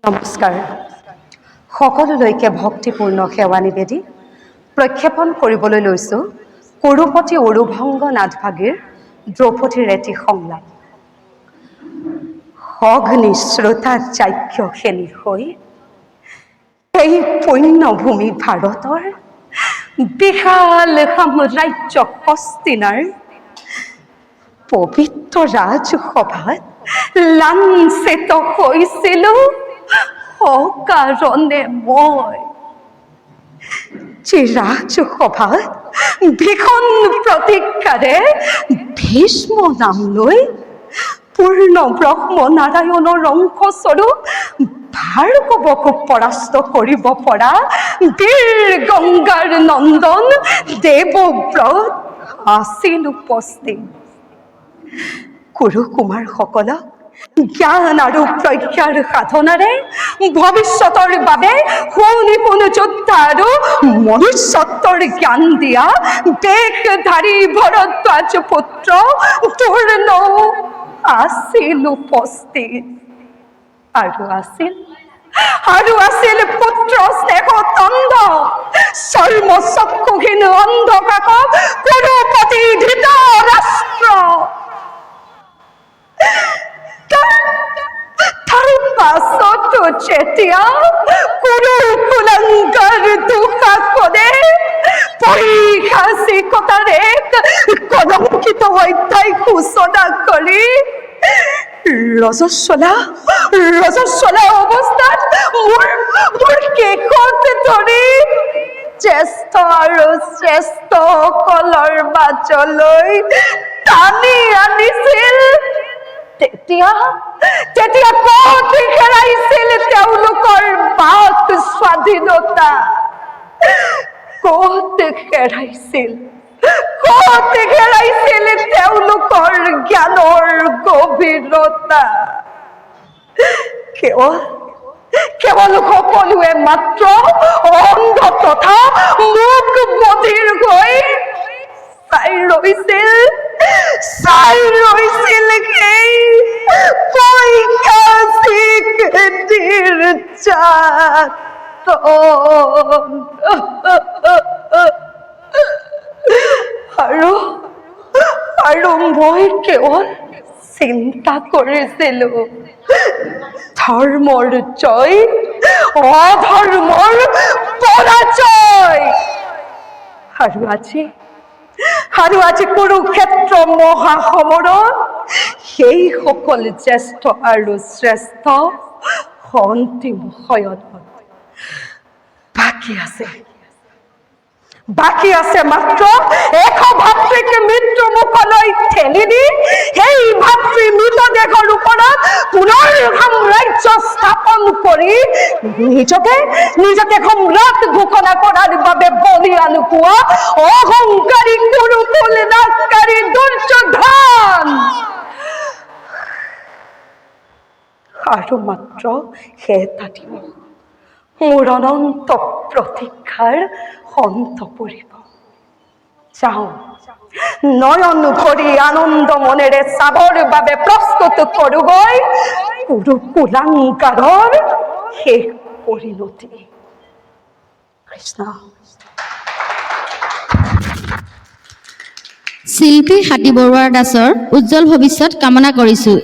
নমস্কাৰ সকলোলৈকে ভক্তিপূৰ্ণ সেৱা নিবেদি প্ৰক্ষেপণ কৰিবলৈ লৈছোঁ কুৰুপতি অৰুভংগ নাথভাগীৰ দ্ৰৌপদীৰ এটি সংলাপ। অগ্নি শ্ৰোতা যাজ্ঞ খেলি হৈ এই পুণ্যভূমি ভাৰতৰ বিশাল সাম্ৰাজ্য হস্তিনাৰ পবিত্ৰ ৰাজসভাত লাঞ্ছিত হৈছিলোঁ অকাৰণে মই। যে ৰাজসভাত ভীষণ প্ৰতিজ্ঞাৰে ভীষ্ম নাম লৈ পূৰ্ণ ব্ৰহ্ম নাৰায়ণৰ অংশস্বৰূপ ভাৰ্গৱকো পৰাস্ত কৰিব পৰা বীৰ গংগাৰ নন্দন দেৱব্ৰত আছিল উপস্থিত। কুৰুকুমাৰসকলক জ্ঞান আৰু প্ৰজ্ঞাৰ সাধনাৰে ভৱিষ্যতৰ বাবে সুনিপুণ যোদ্ধা আৰু মনুষ্যত্বৰ জ্ঞান দিয়া দেশধাৰী ভৰদ্বাজ পুত্ৰ পূৰ্ণও আছিল উপস্থিত। আৰু আছিল পুত্ৰ স্নেহতন্দ চৰ্ম চক্ষুহীন অন্ধকাকক কুৰুপতি ধৃতৰাষ্ট্ৰ। তাৰ পাছতো যেতিয়া কুৰুকুলাংগাৰ দুঃশাসনে পৈশাচিকতাৰ এক কলংকিত অধ্যায় সূচনা কৰি ৰজস্বলা অৱস্থাত মোৰ কেশত ধৰি জ্যেষ্ঠ আৰু শ্ৰেষ্ঠসকলৰ মাজলৈ টানি আনিছিল, তেতিয়া ক'ত হেৰাইছিল তেওঁলোকৰ বাক স্বাধীনতা? ক'ত হেৰাইছিল তেওঁলোকৰ জ্ঞানৰ গভীৰতা? কেৱল সকলোৱে মাত্ৰ অন্ধ তথা মুক বধিৰ হৈ চাই ৰৈছিল সেই পৈশাচিক নিৰ্যাতন। আৰু মই কেৱল চিন্তা কৰিছিলোঁ ধৰ্মৰ জয়, অধৰ্মৰ পৰাজয়। আৰু আজি কুৰুক্ষেত্ৰ মহাসমৰত সেইসকল জ্যেষ্ঠ আৰু শ্ৰেষ্ঠ অন্তিম শয়নত বাকী আছে মাত্ৰ এশ ভাতৃক মৃত্যু মুখলৈ ঠেলি দি সেই ভাতৃ মৃতদেহৰ ওপৰত পুনৰ সাম্ৰাজ্য স্থাপন কৰি নিজকে সম্ৰাট ঘোষণা কৰাৰ বাবে বলিয়ান হোৱা অহংকাৰী কুৰুকুল নাশকাৰী দুৰ্যোধন। আৰু মাত্ৰ এটা দিন মোৰ অনন্ত প্ৰতীক্ষাৰ অন্ত পৰিব। যাওঁ নয়ন ভৰি আনন্দ মনেৰে চাবৰ বাবে প্ৰস্তুত কৰোগৈ কুৰুকুলাংগাৰৰ শেষ পৰিণতি। কৃষ্ণ। শিল্পী হাতী বৰুৱা দাসৰ উজ্জ্বল ভৱিষ্যত কামনা কৰিছোঁ।